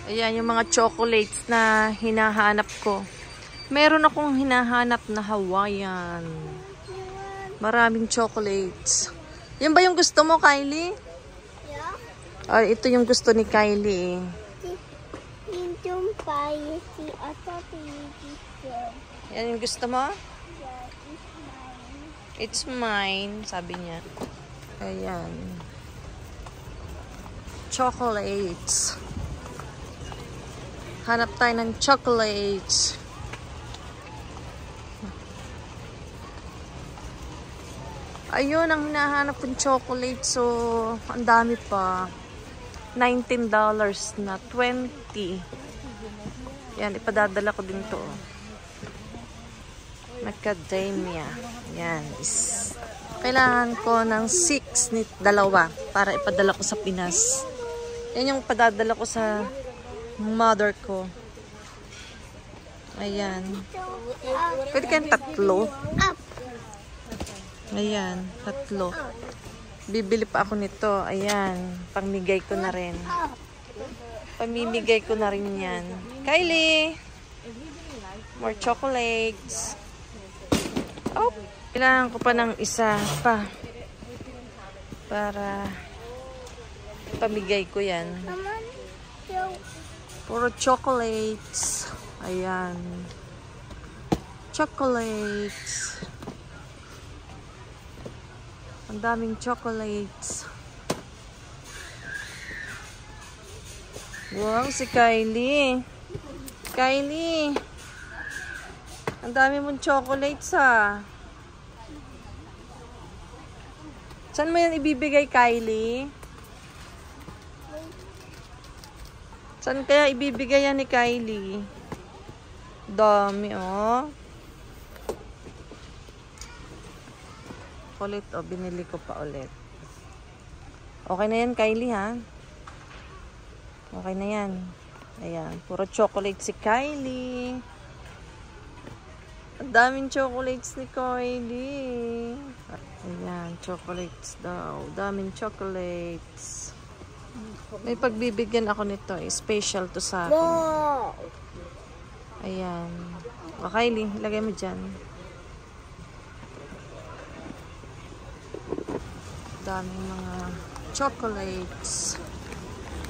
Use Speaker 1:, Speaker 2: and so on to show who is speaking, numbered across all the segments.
Speaker 1: Ayan yung mga chocolates na hinahanap ko. Meron akong hinahanap na Hawaiian. Maraming chocolates. Yan ba yung gusto mo, Kylie? Yeah. Ito yung gusto ni Kylie. Yan yung gusto mo? Yeah, it's mine, sabi niya. Ayan. Chocolates. Hanap tayo ng chocolates. Ayun, ang hinahanap kong chocolate. So, ang dami pa. $19 na. 20. Yan, ipadadala ko din to. Macadamia. Yan. Kailangan ko ng 6 ni dalawa para ipadala ko sa Pinas. Yan yung padadala ko sa mother ko. Ayan. Pwede kayong 3. Ayan, 3. Bibili pa ako nito. Ayan, pamigay ko na rin. Pamimigay ko na rin yan. Kylie! More chocolates. Oh, kailangan ko pa ng isa pa. Para pamigay ko yan. Puro chocolates. Ayan. Chocolates. Ang daming chocolates. Wow, si Kylie. Kylie. Ang dami mong chocolates ha. Saan mo yan ibibigay, Kylie? Saan kaya ibibigay yan ni Kylie? Dami oh. Ulit o binili ko pa ulit. Okay na yan, Kylie, ha? Okay na yan. Ayan, puro chocolate si Kylie. Ang daming chocolates ni Kylie. Ayan, chocolates daw. Daming chocolates. May pagbibigyan ako nito. Special to sa akin. Ayan. O, Kylie, lagay mo dyan. Daming mga chocolates.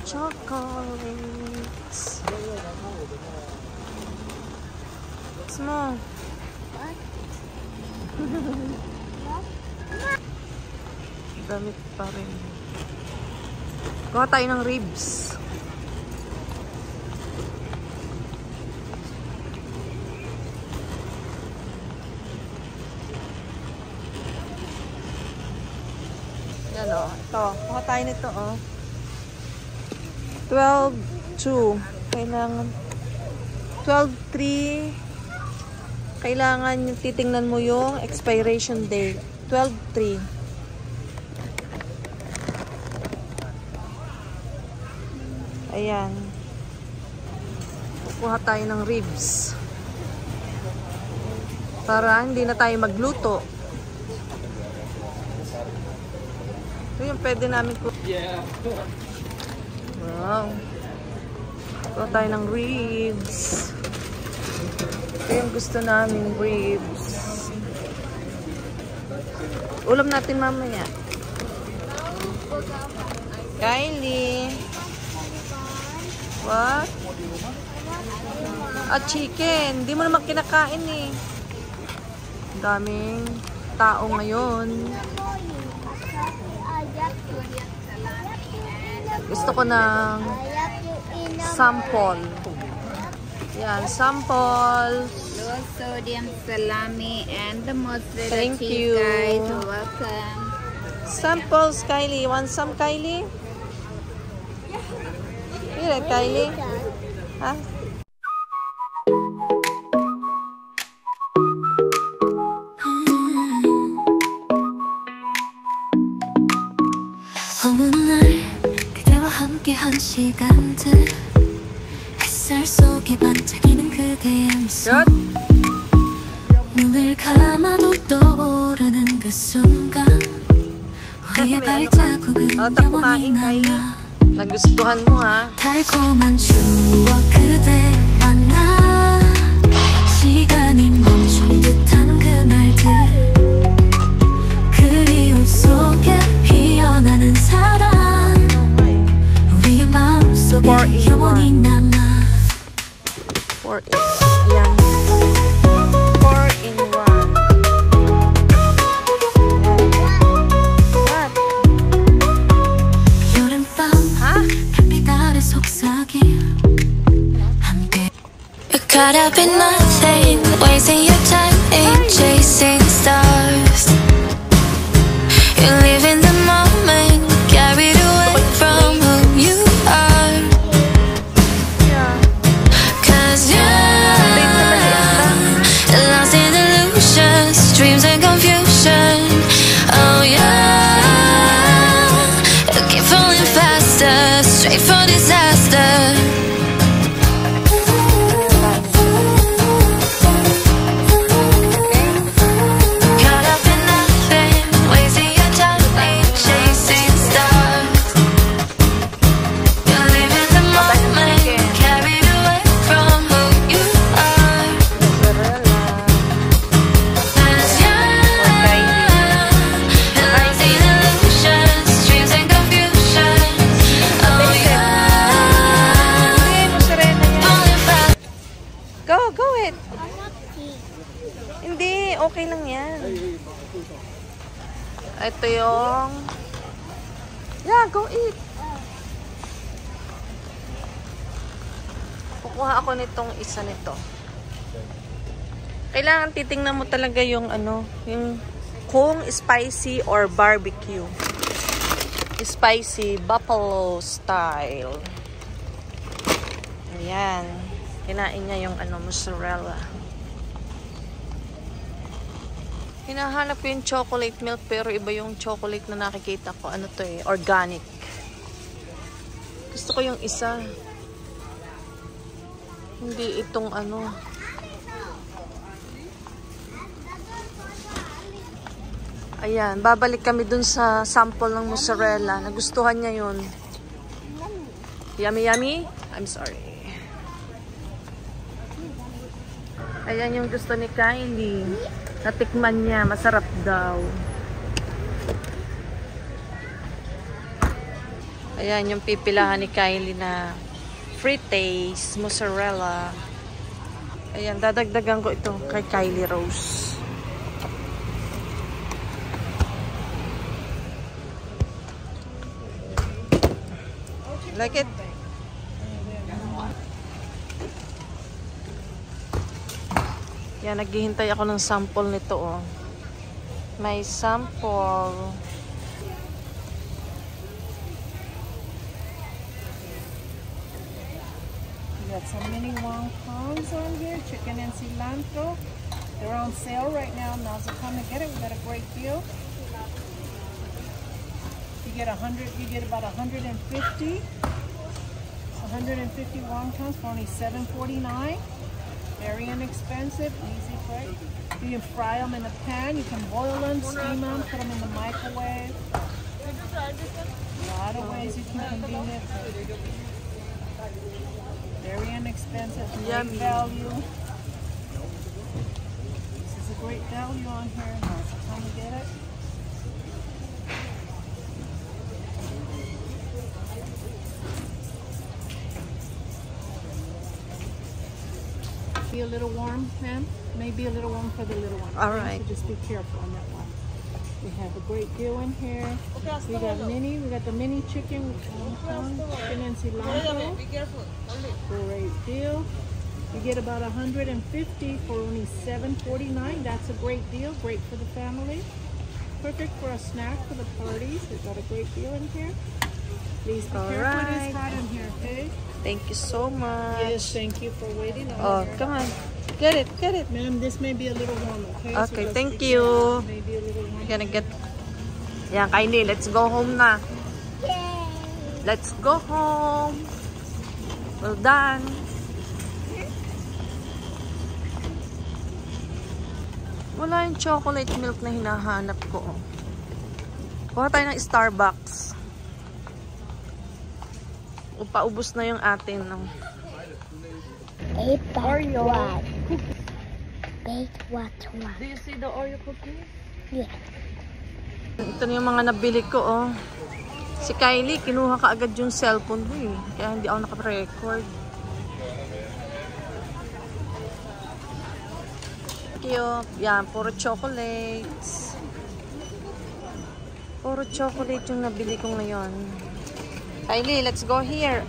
Speaker 1: Chocolates. Small. What? Damit pa rin. Kuha tayo ng ribs. Yan o. Ito. Kuha tayo nito o. 12.2. Kailangan 12.3. Kailangan yung titingnan mo yung expiration date. 12.3. Ayan. Kuha tayo ng ribs. Para hindi na tayo magluto. Ito yung pwede namin ko. Wow. Kuha tayo ng ribs. Ito yung gusto namin, ribs. Ulam natin mamaya. Kylie. What? Chicken. Hindi mo naman kinakain eh. Daming tao ngayon. Gusto ko ng sample. Yan, sample.
Speaker 2: Low sodium salami and the mozzarella
Speaker 1: Thank
Speaker 2: cheese,
Speaker 1: you.
Speaker 2: guys. Welcome.
Speaker 1: Samples, Kylie. Want some, Kylie? Here, Kylie. Ha?
Speaker 3: 한 시간들 햇살 속에 반짝이는 그대의 미소 눈을 감아도 떠오르는 그 순간 우리의 발자국은 영원히 남아
Speaker 1: Nagustuhan mo ha?
Speaker 3: 달콤한 추억 그대 만나 시간이 멈춘 듯한 그날들 그리움 속에 피어나는 사랑 우리의 마음속에 영원히 남아
Speaker 1: 4 in 4 in 1.
Speaker 3: 여름밤 별빛 아래 속삭임 함께 You're caught up in nothing wasting your time in chasing stars You live in the moment carried away from who you are Cause you're lost in illusions dreams and confusion Oh yeah keep falling faster straight for disaster Caught up in nothing wasting your time in chasing stars You live in the moment carried away from who you are Cause you're lost in illusions dreams and confusion Oh yeah falling fast
Speaker 1: Go it. Hindi, okay lang yan. Ito yung... Yeah, go eat. Kukuha ako nitong isa nito. Kailangan titingnan mo talaga yung ano, yung kung spicy or barbecue. Spicy buffalo style. Ayan. Kinain niya yung ano, mozzarella. Hinahanap ko yung chocolate milk pero iba yung chocolate na nakikita ko. Ano to eh? Organic. Gusto ko yung isa. Hindi itong ano. Ayan. Babalik kami dun sa sample ng mozzarella. Nagustuhan niya yun. Yummy yummy? I'm sorry. Ayan yung gusto ni Kylie. Natikman niya. Masarap daw. Ayan yung pipilahan ni Kylie na free taste, mozzarella. Ayan, dadagdagan ko ito kay Kylie Rose. Like it? Yan, naghihintay ako ng sample nito, oh. May sample.
Speaker 4: We got some mini wontons on here, chicken and cilantro. They're on sale right now. Now's the time to get it. We got a great deal. You get 100. You get about 150. 150 wontons for only $7.49. Very inexpensive, easy quick. You can fry them in a pan. You can boil them, steam them, put them in the microwave. A lot of ways you can convene it. Very inexpensive, great value. This is a great value on here. Now's the time to get it. Be a little warm, ma'am. Maybe a little warm for the little one.
Speaker 1: All right.
Speaker 4: So just be careful on that one. We have a great deal in here. We got mini. We got the mini chicken with chicken and cilantro.
Speaker 2: Be careful.
Speaker 4: Great deal. You get about 150 for only $7.49. That's a great deal. Great for the family. Perfect for a snack for the parties. We've got a great deal in here. Please be careful.
Speaker 1: Alright.
Speaker 4: It is hot in here, okay?
Speaker 1: Thank you so much.
Speaker 4: Yes, thank you for waiting.
Speaker 1: Oh, come on. Get it, get it.
Speaker 4: Ma'am, this may be a little warm, okay?
Speaker 1: Okay,
Speaker 4: just
Speaker 1: thank
Speaker 4: be
Speaker 1: you.
Speaker 4: careful. Maybe a little warm.
Speaker 1: Gonna get... Yan, Kylie, let's go home na. Let's go home. Well done. Wala yung chocolate milk na hinahanap ko. Kuha tayo ng Starbucks. paubos na yung atin. No?
Speaker 5: Oreo. Baked what?
Speaker 1: Do you see the Oreo cookies?
Speaker 5: Yeah.
Speaker 1: Ito na yung mga nabili ko, oh. Si Kylie, kinuha ka agad yung cellphone ko, eh. Kaya hindi ako naka-record. Cute. Yan, puro chocolates. Puro chocolate yung nabili ko ngayon. Kylie, let's go here.